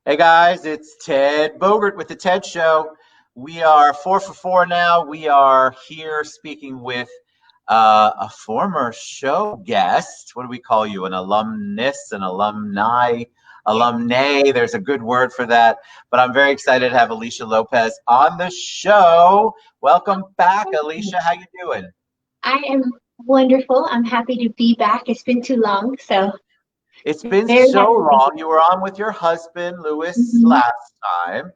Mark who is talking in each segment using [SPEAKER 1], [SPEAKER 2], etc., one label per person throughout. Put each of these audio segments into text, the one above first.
[SPEAKER 1] Hey guys, it's Ted Bogert with the Ted Show. We are 4 for 4 now. We are here speaking with a former show guest. What do we call you? An alumnus, an alumni, alumnae. There's a good word for that. But I'm very excited to have Elisha Lopez on the show. Welcome back, Elisha. How you doing?
[SPEAKER 2] I am wonderful. I'm happy to be back. It's been too long, so
[SPEAKER 1] It's been
[SPEAKER 2] very
[SPEAKER 1] so
[SPEAKER 2] happy to be
[SPEAKER 1] long. You were on with your husband,
[SPEAKER 2] here.
[SPEAKER 1] Lewis, last time.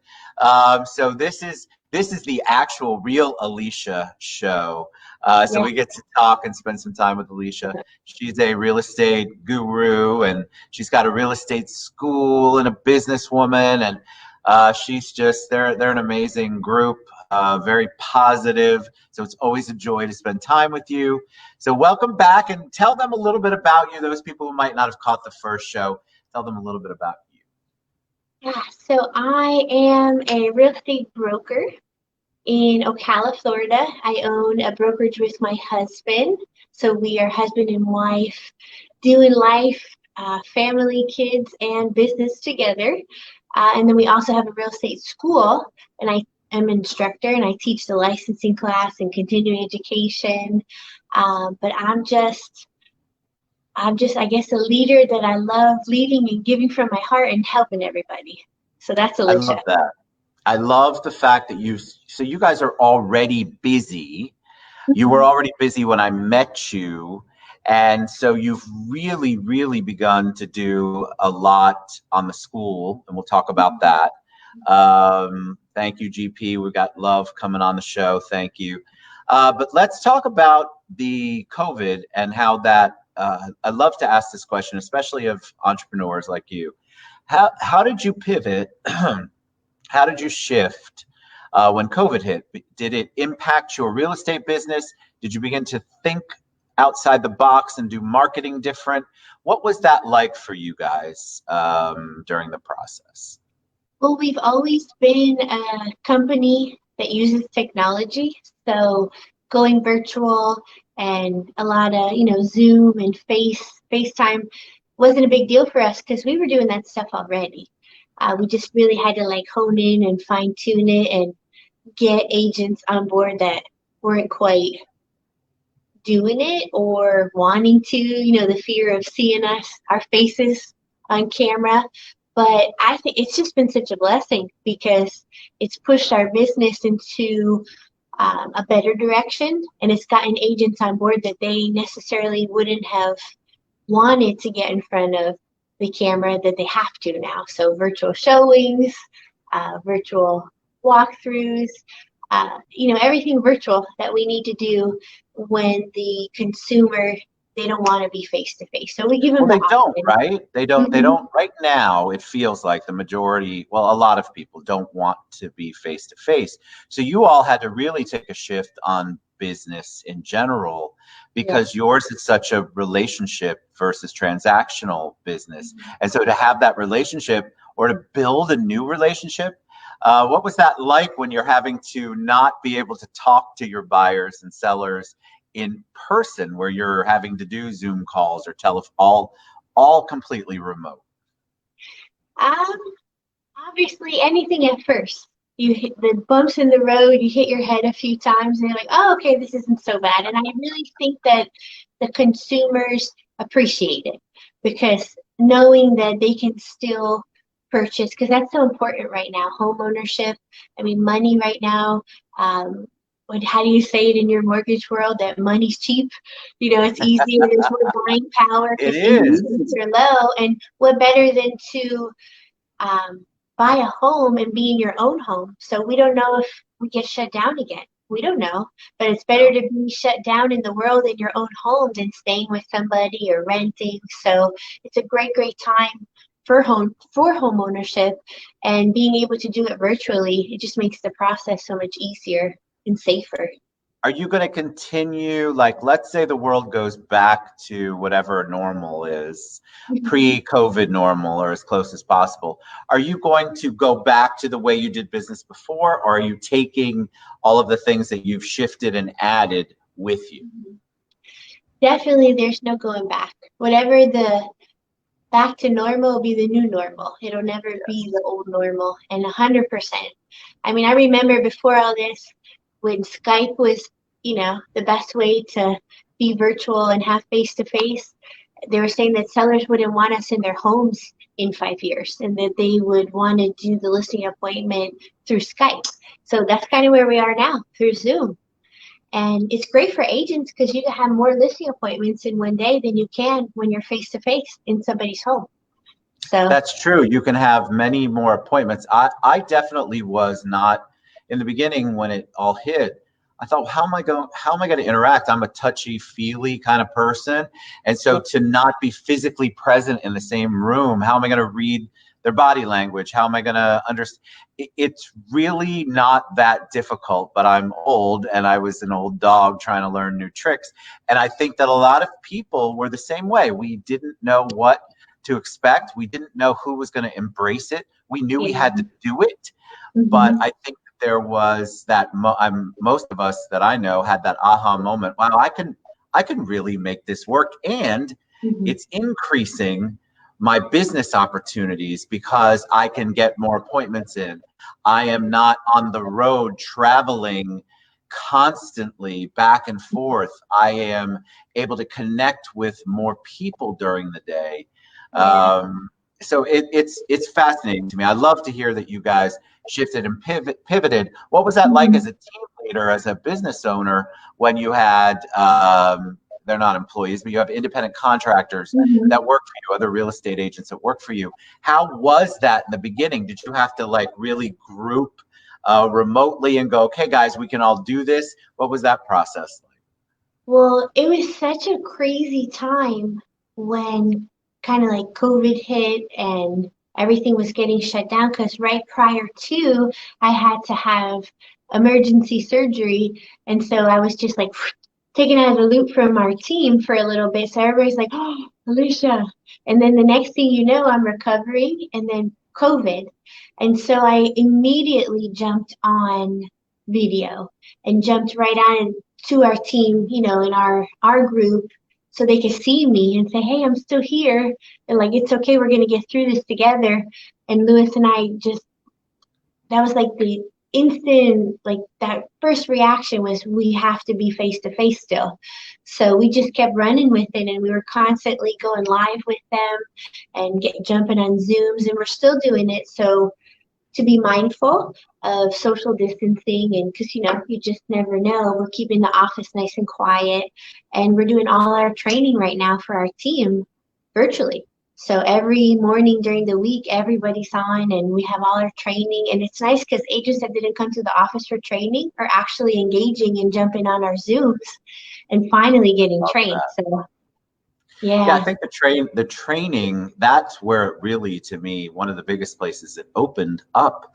[SPEAKER 1] So this is the actual real Elisha show. So
[SPEAKER 2] Yeah.
[SPEAKER 1] we get to talk and spend some time with Elisha. She's a real estate guru, and she's got a real estate school and a businesswoman, and she's just they're an amazing group. Very positive. So it's always a joy to spend time with you. So welcome back and tell them a little bit about you. Those people who might not have caught the first show, tell them a little bit about you.
[SPEAKER 2] Yeah. So I am a real estate broker in Ocala, Florida. I own a brokerage with my husband. So we are husband and wife doing life, family, kids, and business together. And then we also have a real estate school, and I am an instructor and I teach the licensing class and continuing education. But I'm just, I guess, a leader that I love leading and giving from my heart and helping everybody. So that's
[SPEAKER 1] I love
[SPEAKER 2] Alicia.
[SPEAKER 1] that. I love the fact that so you guys are already busy. You were
[SPEAKER 2] Mhm.
[SPEAKER 1] already busy when I met you. And so you've really, really begun to do a lot on the school, and we'll talk about that. Thank you, GP. We've got Love coming on the show. Thank you. But let's talk about the COVID and how that. I love to ask this question, especially of entrepreneurs like you. How did you pivot? How did you shift when COVID hit? Did it impact your real estate business? Did you begin to think outside the box and do marketing different? What was that like for you guys during the process?
[SPEAKER 2] Well, we've always been a company that uses technology. So going virtual and a lot of, Zoom and FaceTime wasn't a big deal for us because we were doing that stuff already. We just really had to like hone in and fine tune it and get agents on board that weren't quite doing it or wanting to, the fear of seeing our faces on camera. But I think it's just been such a blessing because it's pushed our business into a better direction, and it's gotten agents on board that they necessarily wouldn't have wanted to get in front of the camera that they have to now. So virtual showings, virtual walkthroughs, everything virtual that we need to do when the consumer they don't want to be face to face. So we give them
[SPEAKER 1] Well,
[SPEAKER 2] the
[SPEAKER 1] they don't,
[SPEAKER 2] option.
[SPEAKER 1] right? They don't. They
[SPEAKER 2] Mm-hmm.
[SPEAKER 1] don't. Right now, it feels like the majority, well, a lot of people don't want to be face to face. So you all had to really take a shift on business in general
[SPEAKER 2] Yeah.
[SPEAKER 1] because yours is such a relationship versus transactional business. And so to have that relationship or to build a new relationship, what was that like when you're having to not be able to talk to your buyers and sellers in person, where you're having to do Zoom calls or all completely remote?
[SPEAKER 2] Um, Obviously, anything at first. You hit the bumps in the road, you hit your head a few times, and you're like, oh, okay, this isn't so bad. And I really think that the consumers appreciate it because knowing that they can still purchase, because that's so important right now, home ownership. I mean, money right now. How do you say it in your mortgage world that money's cheap? It's easier, there's more buying power
[SPEAKER 1] It
[SPEAKER 2] because interest
[SPEAKER 1] is.
[SPEAKER 2] rates are low. And what better than to um, buy a home and be in your own home. So we don't know if we get shut down again. We don't know, but it's better to be shut down in the world in your own home than staying with somebody or renting. So it's a great, great time for home ownership, and being able to do it virtually. It just makes the process so much easier and safer.
[SPEAKER 1] Are you going to continue, like, let's say the world goes back to whatever normal is, pre-COVID normal or as close as possible. Are you going to go back to the way you did business before, or are you taking all of the things that you've shifted and added with you?
[SPEAKER 2] Definitely, there's no going back. Whatever the back to normal will be the new normal. It'll never be the old normal. And 100%. I mean, I remember before all this, when Skype was, the best way to be virtual and have face to face, they were saying that sellers wouldn't want us in their homes in 5 years and that they would want to do the listing appointment through Skype. So that's kind of where we are now through Zoom. And it's great for agents because you can have more listing appointments in one day than you can when you're face to face in somebody's home. So
[SPEAKER 1] That's true. You can have many more appointments. I definitely was not in the beginning when it all hit. I thought, how am I going to interact? I'm a touchy feely kind of person. And so to not be physically present in the same room, how am I going to read their body language? How am I going to understand? It's really not that difficult, but I'm old and I was an old dog trying to learn new tricks. And I think that a lot of people were the same way. We didn't know what to expect. We didn't know who was going to embrace it. We knew we had to do it, but I think there was that most of us that I know had that aha moment. Wow, I can really make this work, and it's increasing my business opportunities because I can get more appointments in. I am not on the road traveling constantly back and forth. I am able to connect with more people during the day. So it's fascinating to me. I love to hear that you guys shifted and pivoted. What was that like as a team leader, as a business owner, when you had they're not employees, but you have independent contractors that work for you, other real estate agents that work for you? How was that in the beginning? Did you have to like really group remotely and go, okay, guys, we can all do this? What was that process like?
[SPEAKER 2] Well, it was such a crazy time when kind of like COVID hit and everything was getting shut down because right prior to, I had to have emergency surgery. And so I was just like taken out of the loop from our team for a little bit. So everybody's like, oh, Elisha. And then the next thing you know, I'm recovering and then COVID. And so I immediately jumped on video and jumped right on to our team, in our group so they could see me and say, hey, I'm still here. And like, it's okay, we're gonna get through this together. And Lewis and I just that was like the instant, like that first reaction was we have to be face to face still. So we just kept running with it and we were constantly going live with them and jumping on Zooms and we're still doing it. So to be mindful of social distancing and because you just never know. We're keeping the office nice and quiet and we're doing all our training right now for our team virtually. So every morning during the week, everybody's on and we have all our training. And it's nice because agents that didn't come to the office for training are actually engaging and jumping on our Zooms and finally getting trained. So
[SPEAKER 1] yeah, I think the training, that's where it really, to me, one of the biggest places it opened up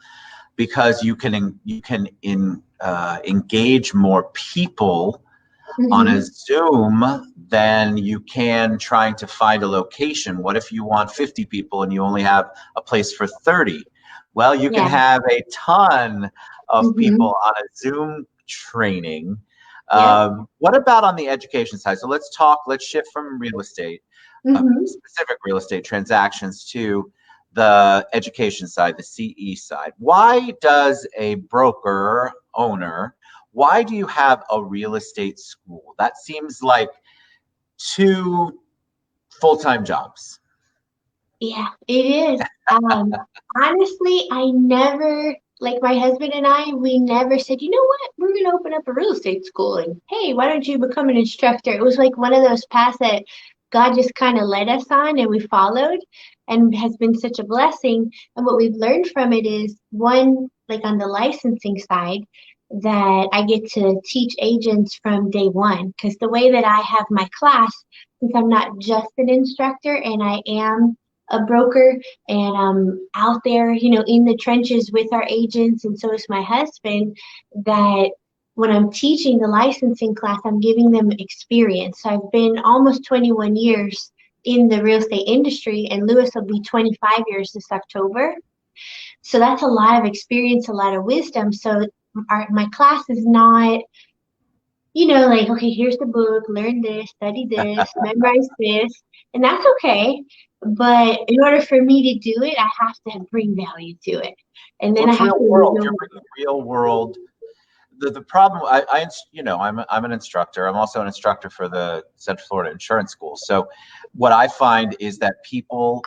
[SPEAKER 1] because you can engage more people on a Zoom than you can trying to find a location. What if you want 50 people and you only have a place for 30? Well, you can have a ton of people on a Zoom training. What about on the education side? So let's shift from real estate, specific real estate transactions to the education side, the CE side. Why does a broker owner, why do you have a real estate school? That seems like 2 full-time jobs.
[SPEAKER 2] Yeah, it is. Honestly, I never, like my husband and I, we never said, you know what, we're going to open up a real estate school and hey, why don't you become an instructor? It was like one of those paths that God just kind of led us on and we followed and has been such a blessing. And what we've learned from it is one, like on the licensing side, that I get to teach agents from day one. Because the way that I have my class, since I'm not just an instructor and I am a broker and I'm out there, in the trenches with our agents, and so is my husband, that when I'm teaching the licensing class, I'm giving them experience. So I've been almost 21 years in the real estate industry, and Lewis will be 25 years this October. So that's a lot of experience, a lot of wisdom. So my class is not, like, okay, here's the book, learn this, study this, memorize this. and that's okay. But in order for me to do it, I have to bring value to it, and
[SPEAKER 1] Well,
[SPEAKER 2] then I
[SPEAKER 1] it's
[SPEAKER 2] have
[SPEAKER 1] real
[SPEAKER 2] to
[SPEAKER 1] world. You're
[SPEAKER 2] know.
[SPEAKER 1] bringing real world. The problem, I'm an instructor. I'm also an instructor for the Central Florida Insurance School. So what I find is that people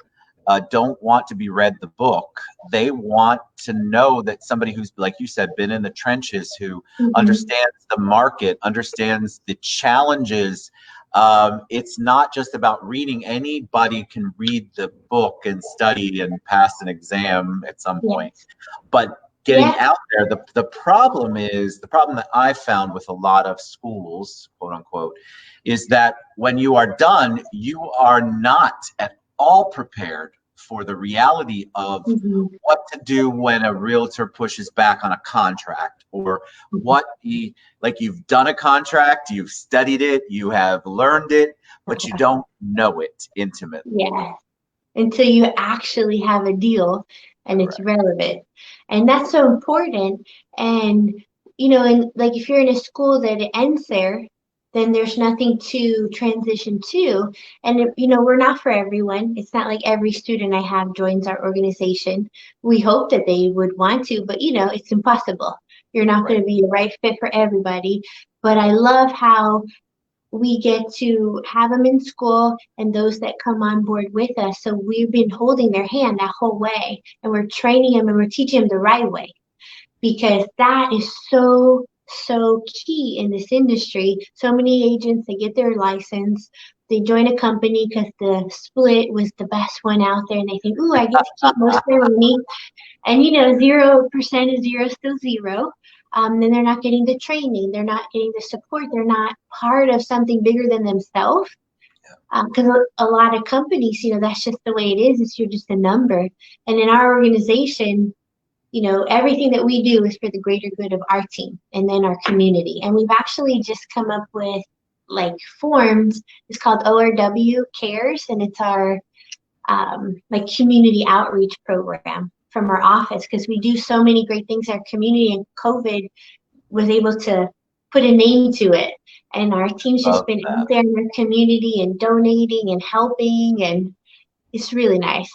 [SPEAKER 1] don't want to be read the book. They want to know that somebody who's, like you said, been in the trenches, who
[SPEAKER 2] Mhm.
[SPEAKER 1] understands the market, understands the challenges. It's not just about reading. Anybody can read the book and study and pass an exam at some point.
[SPEAKER 2] Yes.
[SPEAKER 1] But getting
[SPEAKER 2] Yeah.
[SPEAKER 1] out there, the problem that I found with a lot of schools, quote unquote, is that when you are done, you are not at all prepared for the reality of
[SPEAKER 2] Mhm.
[SPEAKER 1] what to do when a realtor pushes back on a contract, or what the, like, you've done a contract, you've studied it, you have learned it, but you don't know it intimately.
[SPEAKER 2] Yeah. Until you actually have a deal and it's
[SPEAKER 1] Correct.
[SPEAKER 2] relevant. And that's so important. And, and like if you're in a school that it ends there, then there's nothing to transition to. And, we're not for everyone. It's not like every student I have joins our organization. We hope that they would want to, but, it's impossible. You're not going
[SPEAKER 1] Right.
[SPEAKER 2] to be the right fit for everybody. But I love how we get to have them in school and those that come on board with us. So we've been holding their hand that whole way, and we're training them and we're teaching them the right way, because that is so, so key in this industry. So many agents, they get their license, they join a company because the split was the best one out there, and they think, ooh, I get to keep most of their money. And 0% is zero, still zero. Then they're not getting the training, they're not getting the support, they're not part of something bigger than themselves. Because a lot of companies, that's just the way it is. It's you're just a number. And in our organization, everything that we do is for the greater good of our team and then our community. And we've actually just come up with like forms. It's called ORW Cares, and it's our like community outreach program from our office, because we do so many great things in our community, and COVID was able to put a name to it. And our team's just
[SPEAKER 1] Love
[SPEAKER 2] been out
[SPEAKER 1] that.
[SPEAKER 2] there in our community and donating and helping, and it's really nice.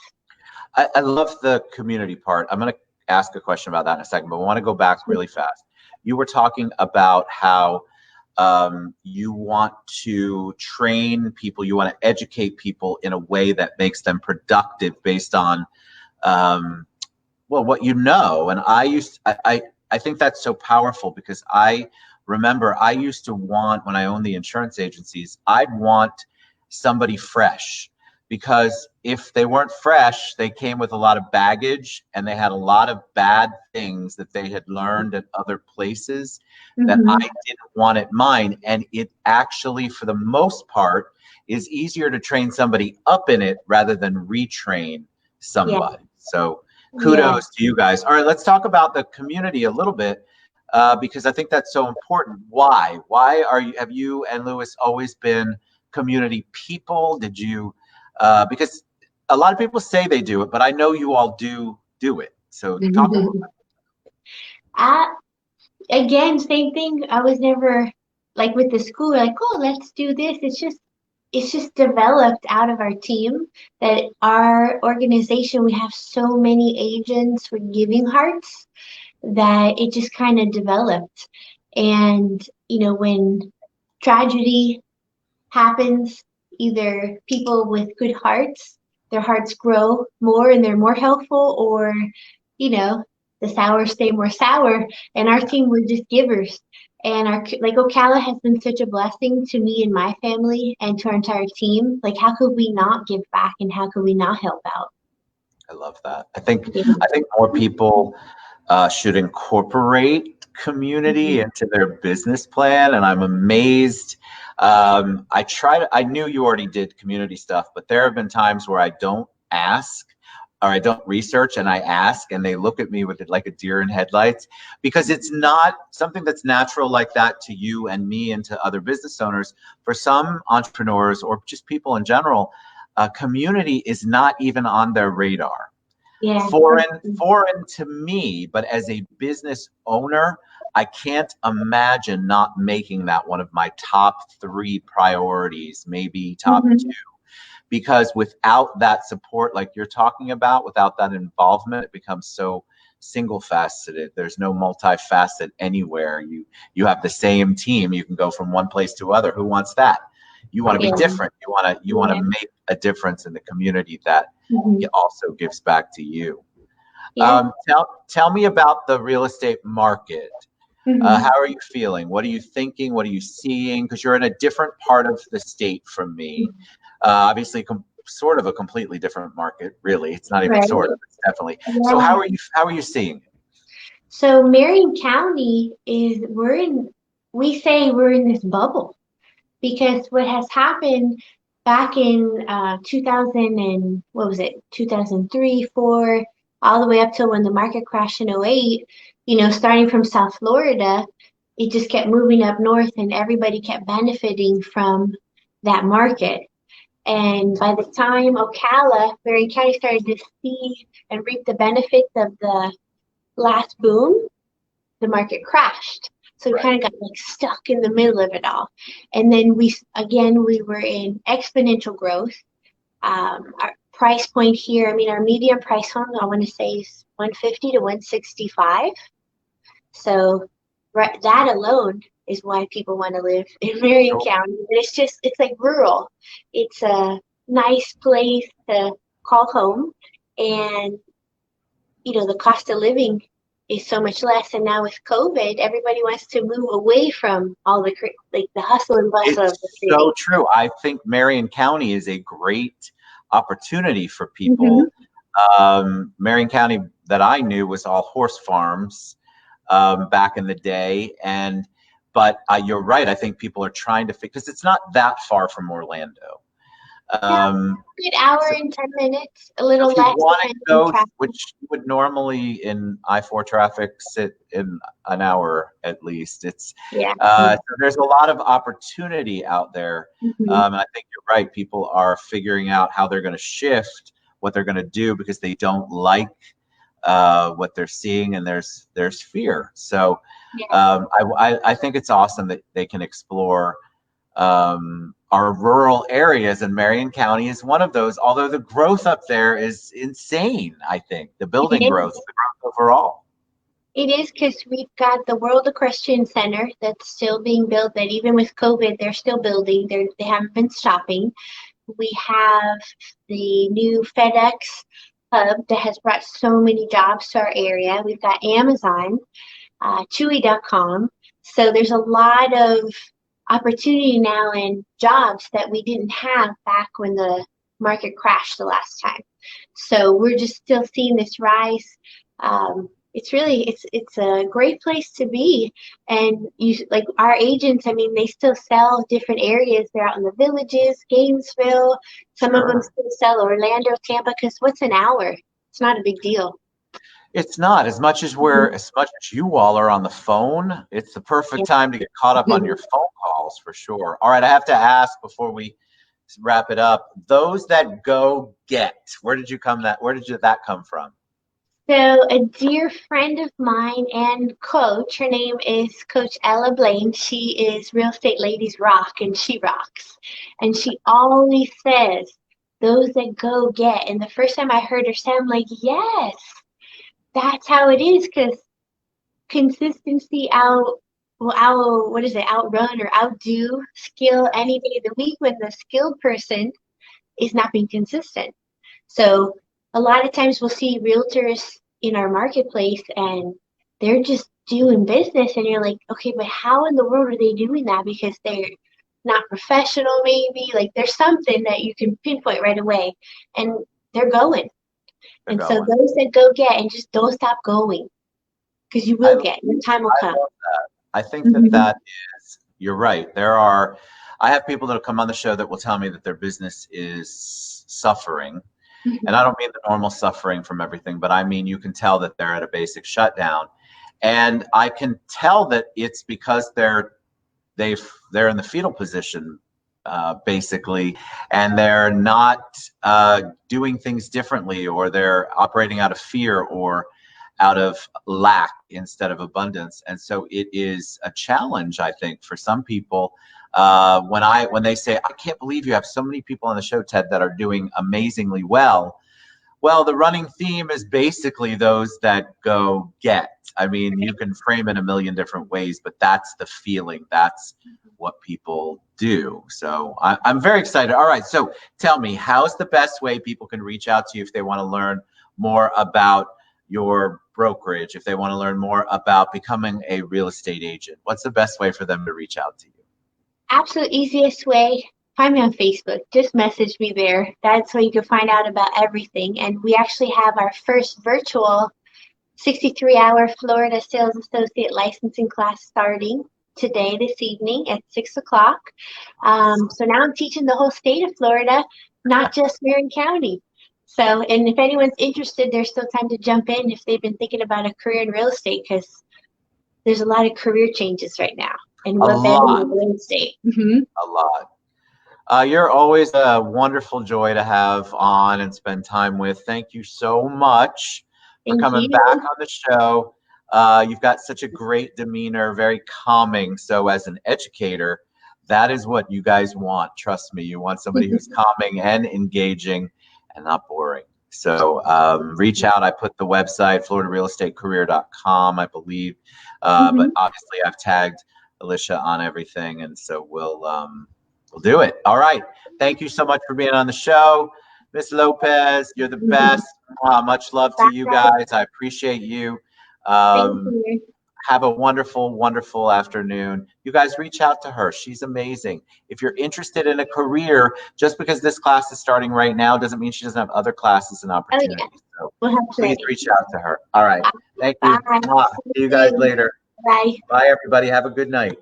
[SPEAKER 1] I love the community part. I'm going to ask a question about that in a second, but I want to go back really fast. You were talking about how you want to train people, you want to educate people in a way that makes them productive based on, well, what you know. And I think that's so powerful, because I remember I used to want, when I owned the insurance agencies, I'd want somebody fresh, because if they weren't fresh, they came with a lot of baggage and they had a lot of bad things that they had learned at other places that I
[SPEAKER 2] Mm-hmm.
[SPEAKER 1] didn't want at mine. And it actually, for the most part, is easier to train somebody up in it rather than retrain
[SPEAKER 2] Yeah,
[SPEAKER 1] somebody. So
[SPEAKER 2] yeah.
[SPEAKER 1] kudos to you guys. All right, let's talk about the community a little bit, because I think that's so important. Why? Why are you? Have you and Lewis always been community people? Did you? Because a lot of people say they do it, but I know you all do it. So talk a little
[SPEAKER 2] I, Again, same thing. I was never like with the school, like, oh, let's do this. It's just developed out of our team, that our organization, we have so many agents with giving hearts that it just kind of developed. And, when tragedy happens, either people with good hearts, their hearts grow more and they're more helpful, or, you know, the sour stay more sour. And our team was just givers. And like Ocala has been such a blessing to me and my family and to our entire team. Like, how could we not give back and how could we not help out?
[SPEAKER 1] I love that. I think
[SPEAKER 2] Yeah.
[SPEAKER 1] more people should incorporate community
[SPEAKER 2] Mhm.
[SPEAKER 1] into their business plan, and I'm amazed. I knew you already did community stuff, but there have been times where I don't ask, or I don't research, and I ask, and they look at me with it like a deer in headlights, because it's not something that's natural like that to you and me and to other business owners. For some entrepreneurs or just people in general, community is not even on their radar.
[SPEAKER 2] Yeah.
[SPEAKER 1] Foreign to me, but as a business owner, I can't imagine not making that one of my top three priorities, maybe top
[SPEAKER 2] Mhm.
[SPEAKER 1] two, because without that support, like you're talking about, without that involvement, it becomes so single faceted. There's no multifaceted anywhere. You have the same team. You can go from one place to other. Who wants that? You want to be
[SPEAKER 2] Yeah.
[SPEAKER 1] different. You want to make a difference in the community that also gives back to you.
[SPEAKER 2] Yeah.
[SPEAKER 1] Tell me about the real estate market.
[SPEAKER 2] Mhm.
[SPEAKER 1] How are you feeling? What are you thinking? What are you seeing? Because you're in a different part of the state from me. Obviously, sort of a completely different market. Really, it's not even
[SPEAKER 2] Right.
[SPEAKER 1] sort of. It's definitely. So
[SPEAKER 2] Yeah.
[SPEAKER 1] how are you seeing it?
[SPEAKER 2] So Marion County we say we're in this bubble because what has happened back in 2000 and what was it, 2003, 4, all the way up till when the market crashed in '08, starting from South Florida, it just kept moving up north and everybody kept benefiting from that market. And by the time Ocala, Marion County started to see and reap the benefits of the last boom, the market crashed. So we
[SPEAKER 1] Right.
[SPEAKER 2] kind of got like stuck in the middle of it all. And then we were in exponential growth. Our price point here, I mean, our median price home, I want to say is 150 to 165. So that alone is why people want to live in Marion
[SPEAKER 1] Sure.
[SPEAKER 2] County. But it's like rural. It's a nice place to call home. And the cost of living is so much less. And now with COVID, everybody wants to move away from all like the hustle and bustle of the
[SPEAKER 1] It's so
[SPEAKER 2] city.
[SPEAKER 1] true. I think Marion County is a great opportunity for
[SPEAKER 2] Hmm.
[SPEAKER 1] people. Marion County that I knew was all horse farms back in the day, but you're right. I think people are trying to because it's not that far from Orlando.
[SPEAKER 2] Yeah,
[SPEAKER 1] Um,
[SPEAKER 2] good hour
[SPEAKER 1] so,
[SPEAKER 2] and 10 minutes, a
[SPEAKER 1] so
[SPEAKER 2] little
[SPEAKER 1] if you
[SPEAKER 2] less
[SPEAKER 1] want to
[SPEAKER 2] depending on
[SPEAKER 1] go,
[SPEAKER 2] traffic.
[SPEAKER 1] which you would normally in I-4 traffic sit in an hour at least,
[SPEAKER 2] Yeah.
[SPEAKER 1] so there's a lot of opportunity out there.
[SPEAKER 2] Mm-hmm.
[SPEAKER 1] And I think you're right. People are figuring out how they're going to shift, what they're going to do because they don't like what they're seeing, and there's fear. So
[SPEAKER 2] Yeah.
[SPEAKER 1] I think it's awesome that they can explore our rural areas, and Marion County is one of those. Although the growth up there is insane, I think the building
[SPEAKER 2] It
[SPEAKER 1] growth,
[SPEAKER 2] is.
[SPEAKER 1] the growth overall.
[SPEAKER 2] It is because we've got the World Equestrian Center that's still being built. That even with COVID, they're still building. They haven't been stopping. We have the new FedEx hub that has brought so many jobs to our area. We've got Amazon, Chewy.com. So there's a lot of opportunity now and jobs that we didn't have back when the market crashed the last time. So we're just still seeing this rise. It's a great place to be. And like our agents, I mean, they still sell different areas. They're out in the villages, Gainesville. Some of them
[SPEAKER 1] Sure.
[SPEAKER 2] still sell Orlando, Tampa, because what's an hour? It's not a big deal.
[SPEAKER 1] It's not as much as you all are on the phone. It's the perfect time to get caught up on your phone calls for sure. All right, I have to ask before we wrap it up. Those that go get, where did that come from?
[SPEAKER 2] So, a dear friend of mine and coach, her name is Coach Ella Blaine. She is Real Estate Ladies Rock, and she rocks. And she always says, those that go get. And the first time I heard her say, I'm like, yes, that's how it is, because consistency what is it, outrun or outdo skill any day of the week when the skilled person is not being consistent. So a lot of times we'll see realtors in our marketplace and they're just doing business and you're like, okay, but how in the world are they doing that? Because they're not professional, maybe. Like there's something that you can pinpoint right away and they're going.
[SPEAKER 1] They're
[SPEAKER 2] And so
[SPEAKER 1] going.
[SPEAKER 2] those that go get and just don't stop going because you
[SPEAKER 1] I
[SPEAKER 2] will get, your time will
[SPEAKER 1] I
[SPEAKER 2] come.
[SPEAKER 1] love that. I think that
[SPEAKER 2] Mhm.
[SPEAKER 1] you're right. I have people that will come on the show that will tell me that their business is suffering. And I
[SPEAKER 2] Mhm.
[SPEAKER 1] don't mean the normal suffering from everything, but I mean you can tell that they're at a basic shutdown. And I can tell that it's because they're in the fetal position, basically, and they're not doing things differently, or they're operating out of fear or out of lack instead of abundance. And so it is a challenge, I think, for some people. When they say, I can't believe you have so many people on the show, Ted, that are doing amazingly well. Well, the running theme is basically those that go get. I mean, you can frame it a million different ways, but that's the feeling. That's what people do. So I'm very excited. All right. So tell me, how's the best way people can reach out to you if they want to learn more about your brokerage, if they want to learn more about becoming a real estate agent? What's the best way for them to reach out to you?
[SPEAKER 2] Absolute easiest way, find me on Facebook. Just message me there. That's where you can find out about everything. And we actually have our first virtual 63-hour Florida Sales Associate licensing class starting today, this evening at 6 o'clock. So now I'm teaching the whole state of Florida, not just Marion County. So, and if anyone's interested, there's still time to jump in if they've been thinking about a career in real estate, because there's a lot of career changes right now. And what better than real estate?
[SPEAKER 1] A lot. You're always a wonderful joy to have on and spend time with. Thank you so much for coming back on the show. You've got such a great demeanor, very calming. So as an educator, that is what you guys want. Trust me, you want somebody who's calming and engaging and not boring. So reach out. I put the website, floridarealestatecareer.com, I believe. But obviously I've tagged Elisha on everything, and so we'll do it. All right. Thank you so much for being on the show, Miss Lopez. You're the best. Much love to you guys. I appreciate you.
[SPEAKER 2] Thank you.
[SPEAKER 1] Have a wonderful, wonderful afternoon. You guys reach out to her. She's amazing. If you're interested in a career, just because this class is starting right now doesn't mean she doesn't have other classes and opportunities.
[SPEAKER 2] Oh, yeah.
[SPEAKER 1] So
[SPEAKER 2] we'll
[SPEAKER 1] please reach out to her. All right. Thank you.
[SPEAKER 2] Bye.
[SPEAKER 1] See you guys later.
[SPEAKER 2] Bye.
[SPEAKER 1] Bye, everybody. Have a good night.